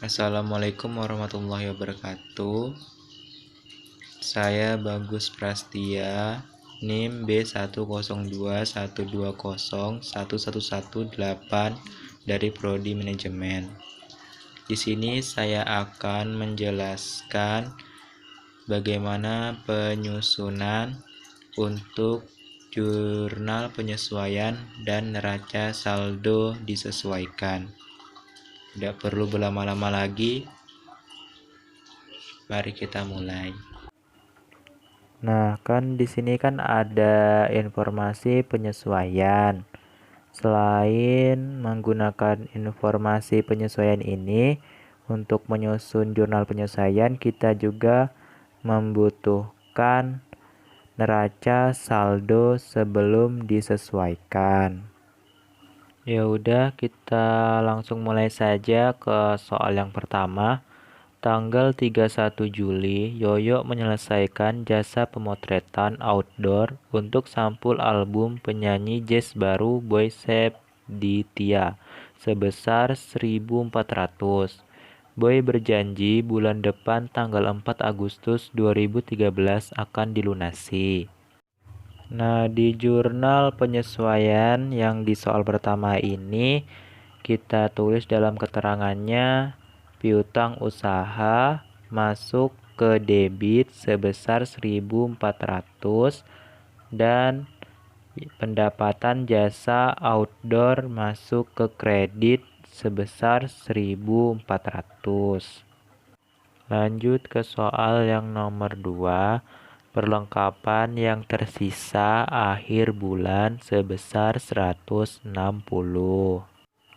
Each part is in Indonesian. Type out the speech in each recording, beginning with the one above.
Assalamualaikum warahmatullahi wabarakatuh. Saya Bagus Prastia, NIM B10212011118 dari Prodi Manajemen. Di sini saya akan menjelaskan bagaimana penyusunan untuk jurnal penyesuaian dan neraca saldo disesuaikan. Tidak perlu berlama-lama lagi, mari kita mulai. Nah, kan di sini kan ada informasi penyesuaian. Selain menggunakan informasi penyesuaian ini untuk menyusun jurnal penyesuaian, kita juga membutuhkan neraca saldo sebelum disesuaikan. Ya udah, kita langsung mulai saja ke soal yang pertama. Tanggal 31 Juli, Yoyo menyelesaikan jasa pemotretan outdoor untuk sampul album penyanyi jazz baru Boy Sepditya sebesar 1.400. Boy berjanji bulan depan tanggal 4 Agustus 2013 akan dilunasi. Nah, di jurnal penyesuaian yang di soal pertama ini kita tulis dalam keterangannya piutang usaha masuk ke debit sebesar 1.400 dan pendapatan jasa outdoor masuk ke kredit sebesar 1.400. Lanjut ke soal yang nomor 2. Perlengkapan yang tersisa akhir bulan sebesar 160.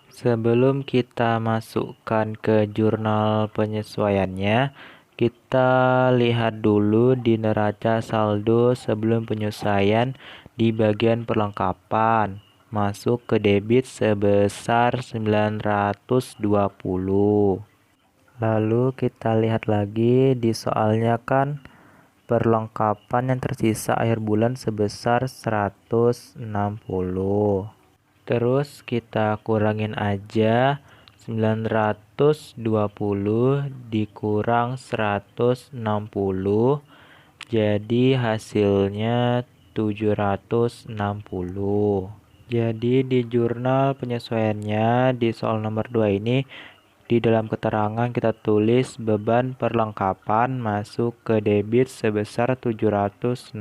Sebelum kita masukkan ke jurnal penyesuaiannya, kita lihat dulu di neraca saldo sebelum penyesuaian di bagian perlengkapan. Masuk ke debit sebesar 920. Lalu kita lihat lagi di soalnya kan perlengkapan yang tersisa akhir bulan sebesar 160. Terus kita kurangin aja 920 dikurang 160, jadi hasilnya 760. Jadi di jurnal penyesuaiannya di soal nomor 2 ini di dalam keterangan kita tulis beban perlengkapan masuk ke debit sebesar 760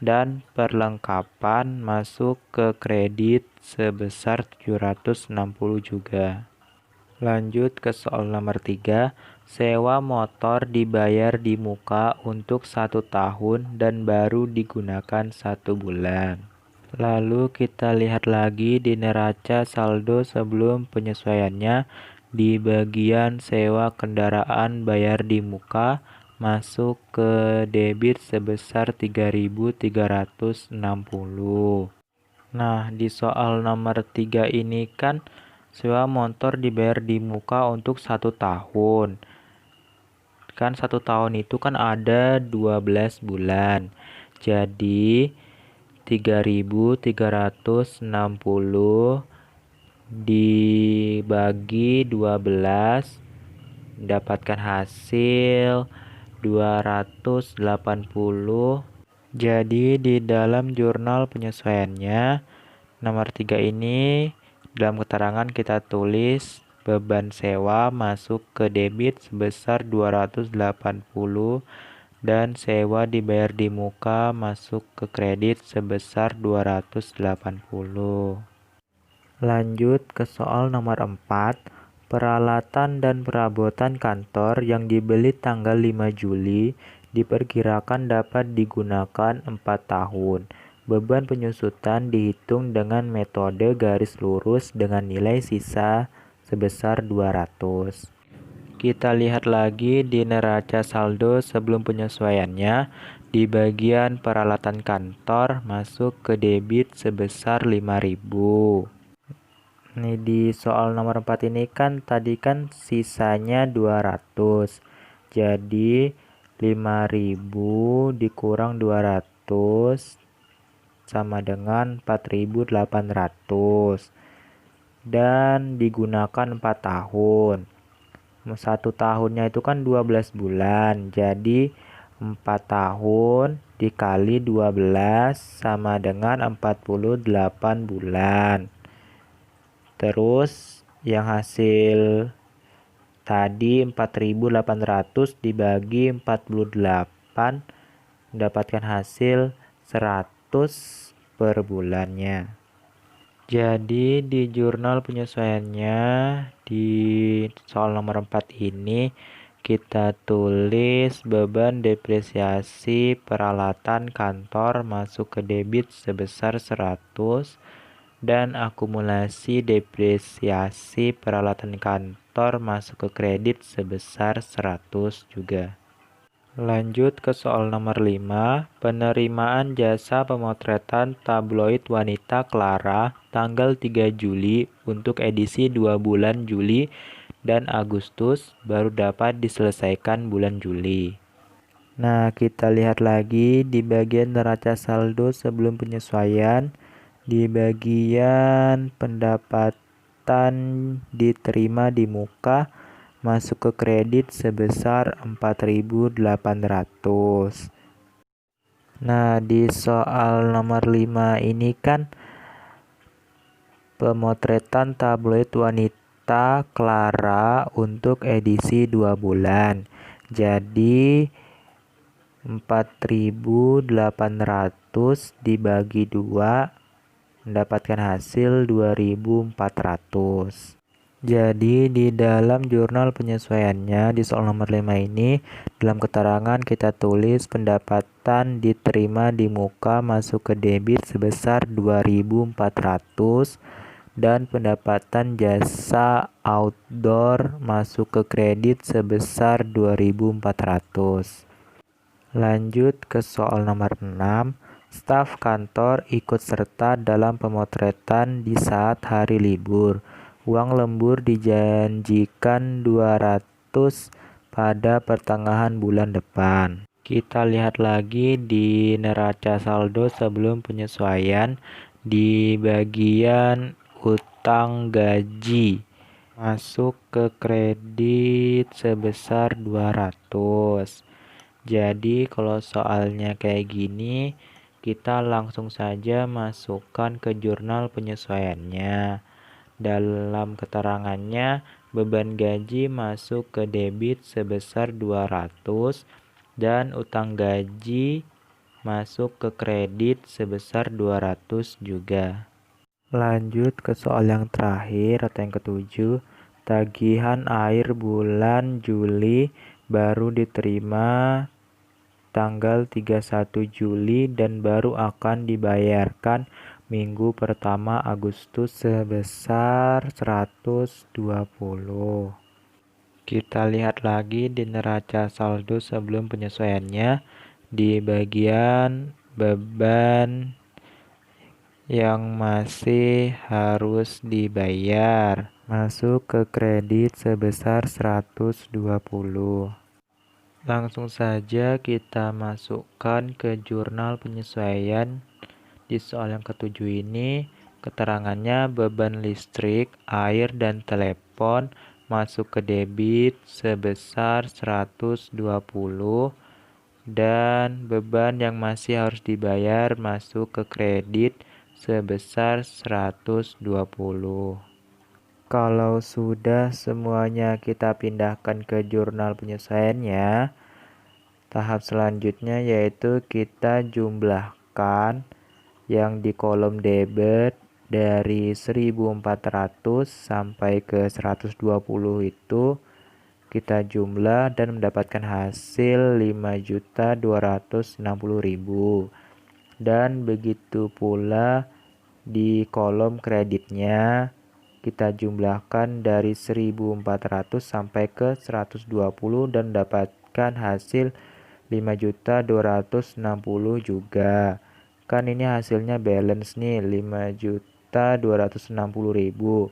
dan perlengkapan masuk ke kredit sebesar 760 juga. Lanjut ke soal nomor 3. Sewa motor dibayar di muka untuk 1 tahun dan baru digunakan 1 bulan. Lalu kita lihat lagi di neraca saldo sebelum penyesuaiannya di bagian sewa kendaraan bayar di muka masuk ke debit sebesar 3.360. Nah, di soal nomor 3 ini kan sewa motor dibayar di muka untuk 1 tahun. Kan 1 tahun itu kan ada 12 bulan. Jadi 3.360 dibagi 12 mendapatkan hasil 280. Jadi di dalam jurnal penyesuaiannya nomor 3 ini dalam keterangan kita tulis beban sewa masuk ke debit sebesar 280 dan sewa dibayar di muka masuk ke kredit sebesar 280. Lanjut ke soal nomor 4. Peralatan dan perabotan kantor yang dibeli tanggal 5 Juli diperkirakan dapat digunakan 4 tahun. Beban penyusutan dihitung dengan metode garis lurus dengan nilai sisa sebesar 200. Kita lihat lagi di neraca saldo sebelum penyesuaiannya. Di bagian peralatan kantor masuk ke debit sebesar 5.000. Nih di soal nomor 4 ini kan tadi kan sisanya 200. Jadi 5.000 dikurang 200 sama dengan 4.800 dan digunakan 4 tahun. 1 tahunnya itu kan 12 bulan. Jadi 4 tahun dikali 12 sama dengan 48 bulan. Terus yang hasil tadi 4.800 dibagi 48 mendapatkan hasil 100 per bulannya. Jadi di jurnal penyesuaiannya di soal nomor 4 ini kita tulis beban depresiasi peralatan kantor masuk ke debit sebesar 100 dan akumulasi depresiasi peralatan kantor masuk ke kredit sebesar 100 juga. Lanjut ke soal nomor 5, penerimaan jasa pemotretan tabloid wanita Clara tanggal 3 Juli untuk edisi 2 bulan Juli dan Agustus baru dapat diselesaikan bulan Juli. Nah, kita lihat lagi di bagian neraca saldo sebelum penyesuaian. Di bagian pendapatan diterima di muka masuk ke kredit sebesar 4.800. Nah, di soal nomor 5 ini kan pemotretan tabloid wanita Clara untuk edisi 2 bulan. Jadi 4.800 dibagi 2 mendapatkan hasil 2.400. Jadi di dalam jurnal penyesuaiannya di soal nomor 5 ini dalam keterangan kita tulis pendapatan diterima di muka masuk ke debit sebesar 2.400 dan pendapatan jasa outdoor masuk ke kredit sebesar 2.400. Lanjut ke soal nomor 6. Staf kantor ikut serta dalam pemotretan di saat hari libur. Uang lembur dijanjikan 200 pada pertengahan bulan depan. Kita lihat lagi di neraca saldo sebelum penyesuaian di bagian utang gaji masuk ke kredit sebesar 200. Jadi kalau soalnya kayak gini kita langsung saja masukkan ke jurnal penyesuaiannya. Dalam keterangannya, beban gaji masuk ke debit sebesar 200 dan utang gaji masuk ke kredit sebesar 200 juga. Lanjut ke soal yang terakhir atau yang ketujuh. Tagihan air bulan Juli baru diterima tanggal 31 Juli dan baru akan dibayarkan minggu pertama Agustus sebesar 120. Kita lihat lagi di neraca saldo sebelum penyesuaiannya di bagian beban yang masih harus dibayar masuk ke kredit sebesar 120. Langsung saja kita masukkan ke jurnal penyesuaian. Di soal yang ketujuh ini, keterangannya beban listrik, air, dan telepon masuk ke debit sebesar 120 dan beban yang masih harus dibayar masuk ke kredit sebesar 120. Kalau sudah semuanya kita pindahkan ke jurnal penyesuaiannya, tahap selanjutnya yaitu kita jumlahkan yang di kolom debit dari 1.400 sampai ke 120 itu kita jumlah dan mendapatkan hasil 5.260.000. Dan begitu pula di kolom kreditnya kita jumlahkan dari 1.400 sampai ke 120 dan mendapatkan hasil 5.260 juga. Kan ini hasilnya balance nih 5.260.000.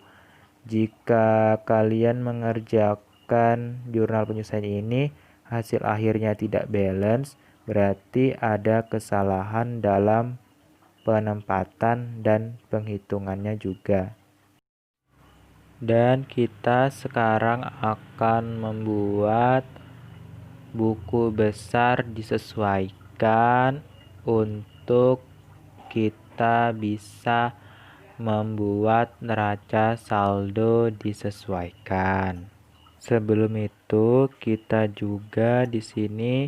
Jika kalian mengerjakan jurnal penyesuaian ini hasil akhirnya tidak balance, berarti ada kesalahan dalam penempatan dan penghitungannya juga. Dan kita sekarang akan membuat buku besar disesuaikan untuk kita bisa membuat neraca saldo disesuaikan. Sebelum itu, kita juga di sini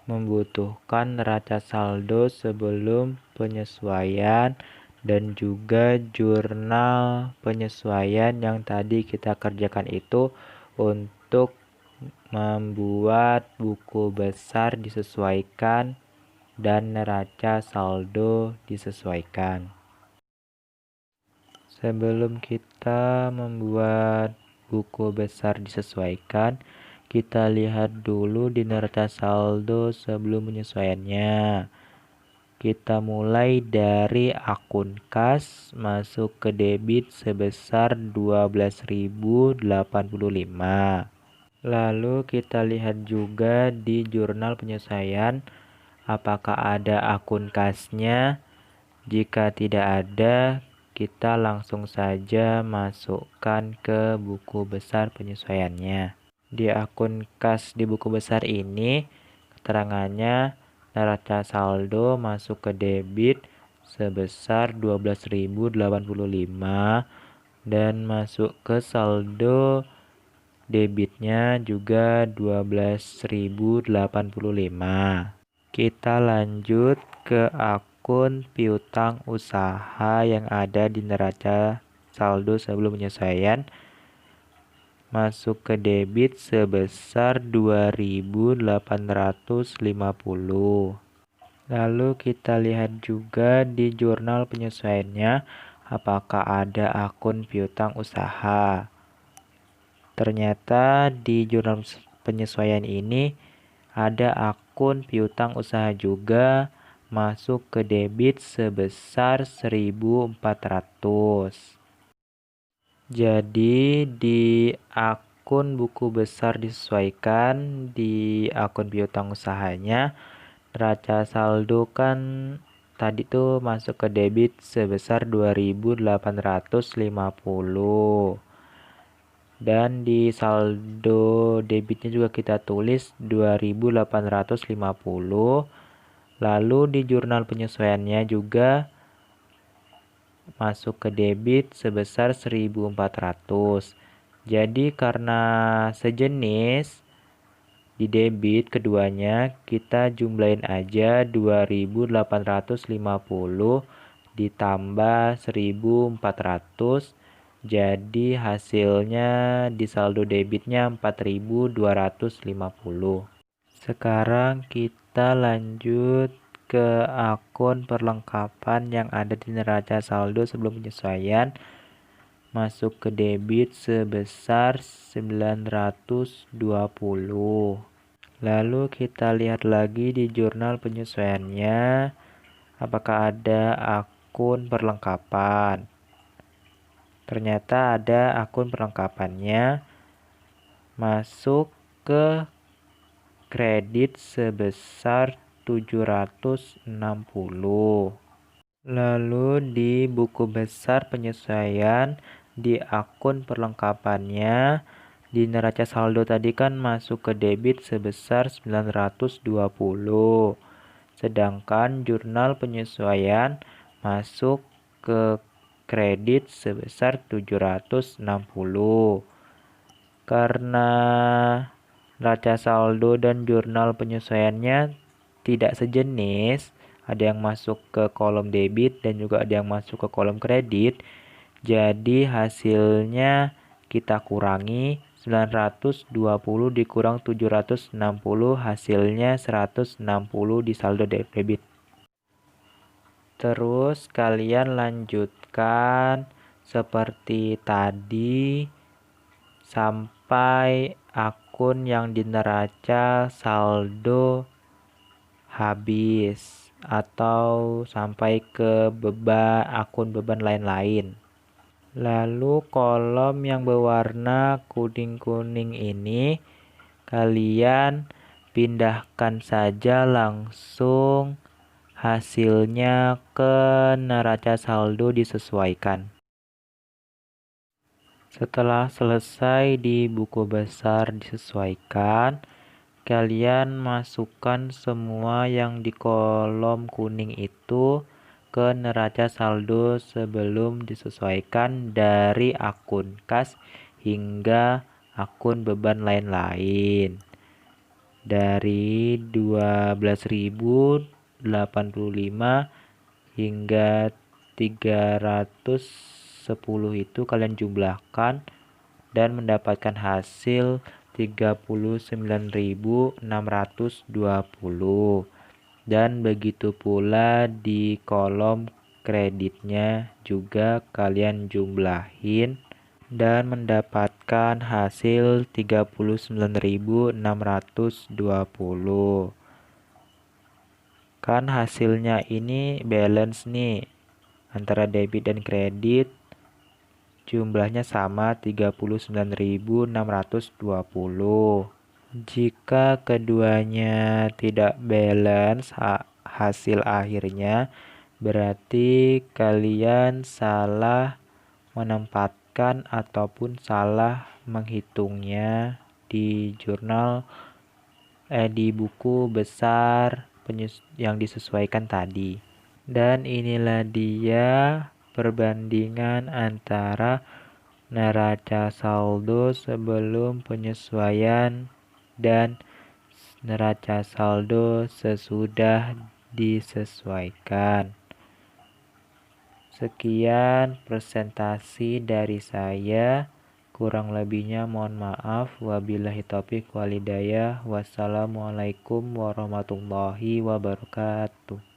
membutuhkan neraca saldo sebelum penyesuaian dan juga jurnal penyesuaian yang tadi kita kerjakan itu untuk membuat buku besar disesuaikan dan neraca saldo disesuaikan. Sebelum kita membuat buku besar disesuaikan, kita lihat dulu di neraca saldo sebelum penyesuaiannya. Kita mulai dari akun kas masuk ke debit sebesar 12.085. Lalu kita lihat juga di jurnal penyesuaian apakah ada akun kasnya. Jika tidak ada, kita langsung saja masukkan ke buku besar penyesuaiannya. Di akun kas di buku besar ini, keterangannya neraca saldo masuk ke debit sebesar 12.085 dan masuk ke saldo debitnya juga 12.085. Kita lanjut ke akun piutang usaha yang ada di neraca saldo sebelum penyesuaian. Masuk ke debit sebesar 2.850. Lalu kita lihat juga di jurnal penyesuaiannya apakah ada akun piutang usaha. Ternyata di jurnal penyesuaian ini ada akun piutang usaha juga masuk ke debit sebesar 1.400. Jadi di akun buku besar disesuaikan di akun piutang usahanya, neraca saldo kan tadi tuh masuk ke debit sebesar 2.850. Dan di saldo debitnya juga kita tulis 2.850. Lalu di jurnal penyesuaiannya juga masuk ke debit sebesar 1.400. Jadi karena sejenis di debit keduanya, kita jumlahin aja 2.850 ditambah 1.400. Jadi hasilnya di saldo debitnya 4.250. Sekarang kita lanjut ke akun perlengkapan yang ada di neraca saldo sebelum penyesuaian. Masuk ke debit sebesar 920. Lalu kita lihat lagi di jurnal penyesuaiannya apakah ada akun perlengkapan. Ternyata ada akun perlengkapannya masuk ke kredit sebesar 760. Lalu di buku besar penyesuaian di akun perlengkapannya di neraca saldo tadi kan masuk ke debit sebesar 920. Sedangkan jurnal penyesuaian masuk ke kredit sebesar 760. Karena neraca saldo dan jurnal penyesuaiannya tidak sejenis, ada yang masuk ke kolom debit dan juga ada yang masuk ke kolom kredit. Jadi hasilnya kita kurangi 920 dikurang 760, hasilnya 160 di saldo debit. Terus kalian lanjutkan seperti tadi sampai akun yang di neraca saldo habis atau sampai ke akun beban lain-lain. Lalu kolom yang berwarna kuning-kuning ini kalian pindahkan saja langsung hasilnya ke neraca saldo disesuaikan. Setelah selesai di buku besar disesuaikan, kalian masukkan semua yang di kolom kuning itu ke neraca saldo sebelum disesuaikan dari akun kas hingga akun beban lain-lain. Dari 12.085 hingga 310 itu kalian jumlahkan dan mendapatkan hasil 39.620. Dan begitu pula di kolom kreditnya juga kalian jumlahin dan mendapatkan hasil 39.620. Kan hasilnya ini balance nih antara debit dan kredit, jumlahnya sama 39.620. Jika keduanya tidak balance hasil akhirnya, berarti kalian salah menempatkan ataupun salah menghitungnya di di buku besar yang disesuaikan tadi. Dan inilah dia perbandingan antara neraca saldo sebelum penyesuaian dan neraca saldo sesudah disesuaikan. Sekian presentasi dari saya. Kurang lebihnya mohon maaf. Wabillahi taufiq walhidayah. Wassalamualaikum warahmatullahi wabarakatuh.